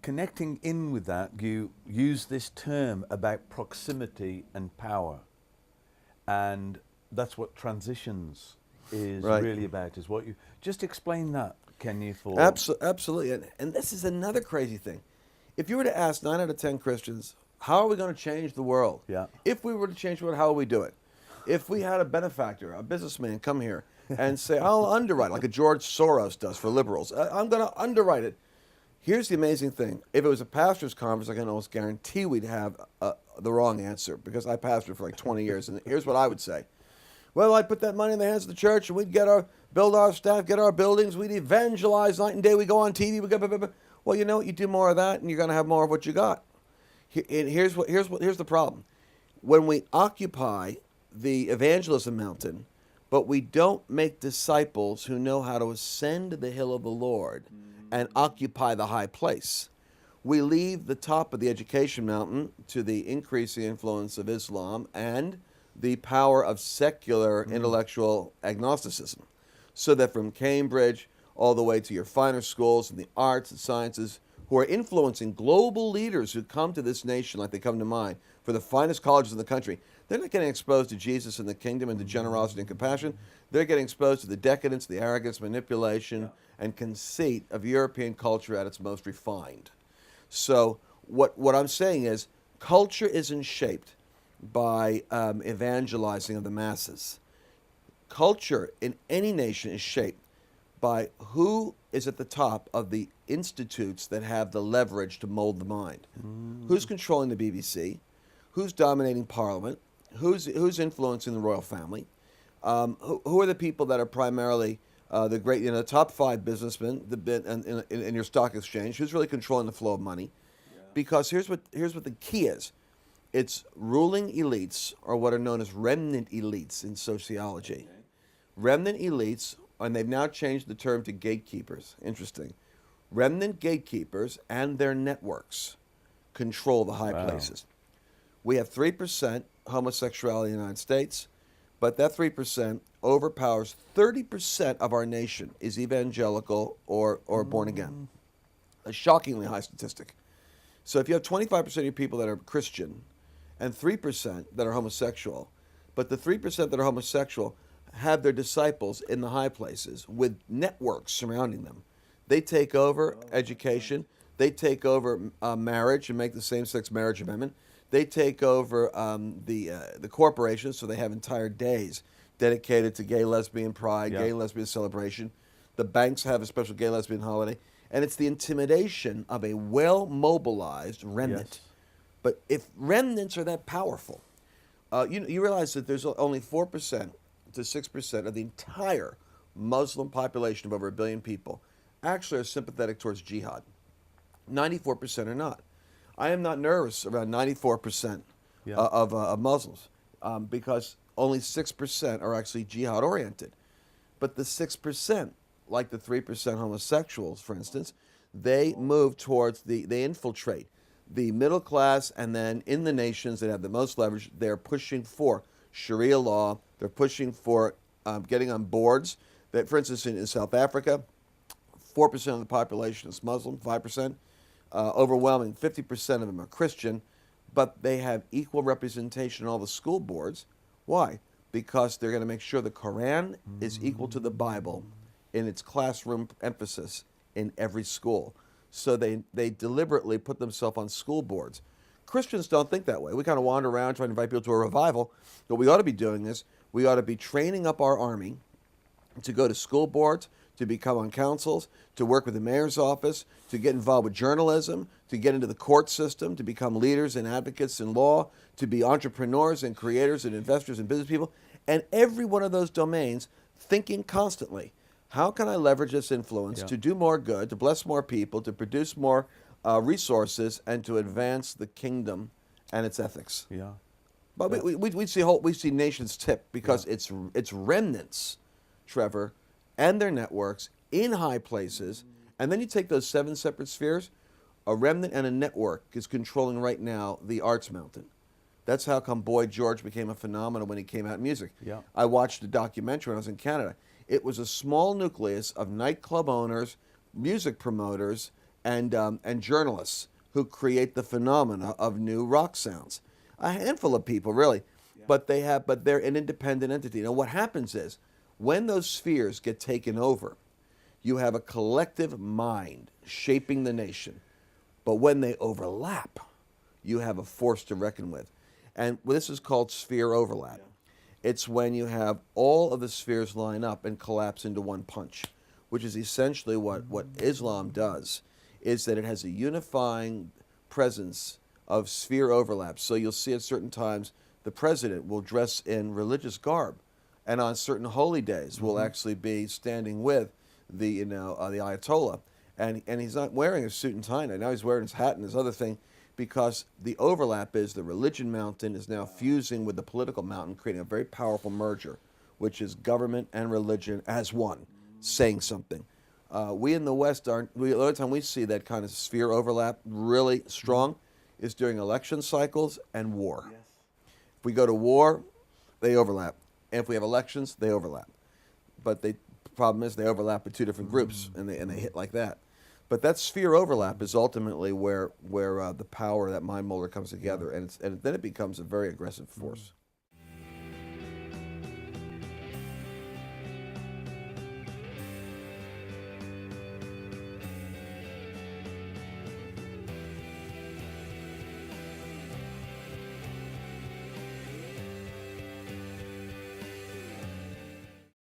connecting in with that, you use this term about proximity and power. And that's what transitions is Right. really about, is what you just explain that, can you, for Absolutely. And this is another crazy thing. If you were to ask 9 out of 10 Christians, how are we going to change the world? Yeah. If we were to change the world, how would we do it? If we had a benefactor, a businessman come here and say, I'll underwrite, like a George Soros does for liberals, I'm going to underwrite it. Here's the amazing thing. If it was a pastor's conference, I can almost guarantee we'd have the wrong answer, because I pastored for like 20 years. And here's what I would say. Well, I'd put that money in the hands of the church, and we'd build our staff, get our buildings, we'd evangelize night and day, we go on TV, we go, blah, blah, blah. Well, you know what? You do more of that, and you're going to have more of what you got. And here's the problem. When we occupy the evangelism mountain, but we don't make disciples who know how to ascend the hill of the Lord and occupy the high place, we leave the top of the education mountain to the increasing influence of Islam and the power of secular intellectual agnosticism. So that from Cambridge all the way to your finer schools in the arts and sciences, who are influencing global leaders who come to this nation like they come to mine, for the finest colleges in the country, they're not getting exposed to Jesus and the kingdom and to generosity and compassion. They're getting exposed to the decadence, the arrogance, manipulation, and conceit of European culture at its most refined. So what I'm saying is, culture isn't shaped by evangelizing of the masses. Culture in any nation is shaped by who is at the top of the institutes that have the leverage to mold the mind. Who's controlling the BBC? Who's dominating Parliament? Who's influencing the royal family? Who are the people that are primarily the great, the top 5 businessmen in your stock exchange? Who's really controlling the flow of money? Because here's what the key is. It's ruling elites, or what are known as remnant elites in sociology. Remnant elites, and they've now changed the term to gatekeepers. Interesting. Remnant gatekeepers and their networks control the high places. We have 3% homosexuality in the United States, but that 3% overpowers 30% of our nation is evangelical or born again. A shockingly high statistic. So if you have 25% of your people that are Christian and 3% that are homosexual, but the 3% that are homosexual have their disciples in the high places with networks surrounding them. They take over education. They take over marriage and make the same-sex marriage amendment. They take over the corporations, so they have entire days dedicated to gay, lesbian pride, gay, lesbian celebration. The banks have a special gay, lesbian holiday. And it's the intimidation of a well-mobilized remnant. But if remnants are that powerful, you realize that there's only 4% to 6% of the entire Muslim population of over 1 billion people actually are sympathetic towards jihad. 94% are not. I am not nervous around 94% of Muslims because only 6% are actually jihad-oriented. But the 6%, like the 3% homosexuals, for instance, they move towards they infiltrate the middle class, and then in the nations that have the most leverage, they're pushing for Sharia law. They're pushing for getting on boards. That, for instance, in South Africa, 4% of the population is Muslim, 5%. Overwhelming 50% of them are Christian, but they have equal representation on all the school boards. Why? Because they're going to make sure the Quran is equal to the Bible in its classroom emphasis in every school. So they deliberately put themselves on school boards. Christians don't think that way. We kind of wander around trying to invite people to a revival. What we ought to be doing is we ought to be training up our army to go to school boards, to become on councils, to work with the mayor's office, to get involved with journalism, to get into the court system, to become leaders and advocates in law, to be entrepreneurs and creators and investors and business people. And every one of those domains, thinking constantly, how can I leverage this influence to do more good, to bless more people, to produce more resources, and to advance the kingdom and its ethics? But we see nations tip because it's remnants, Trevor, and their networks in high places. And then you take those 7 separate spheres, a remnant and a network is controlling right now the arts mountain. That's how come Boy George became a phenomenon when he came out in music. I watched a documentary when I was in Canada. It was a small nucleus of nightclub owners, music promoters, and journalists who create the phenomena of new rock sounds. A handful of people, really, but they're an independent entity. Now, what happens is when those spheres get taken over, you have a collective mind shaping the nation. But when they overlap, you have a force to reckon with. And this is called sphere overlap. It's when you have all of the spheres line up and collapse into one punch, which is essentially what Islam does, is that it has a unifying presence of sphere overlap. So you'll see at certain times the president will dress in religious garb, and on certain holy days will actually be standing with the the Ayatollah, and he's not wearing a suit and tie now he's wearing his hat and his other thing, because the overlap is the religion mountain is now fusing with the political mountain, creating a very powerful merger, which is government and religion as one, saying something. We in the West the only time we see that kind of sphere overlap really strong is during election cycles and war. Yes. If we go to war, they overlap. And if we have elections, they overlap. But the problem is they overlap with two different groups, and they hit like that. But that sphere overlap is ultimately where the power, that mind molder comes together, and then it becomes a very aggressive force.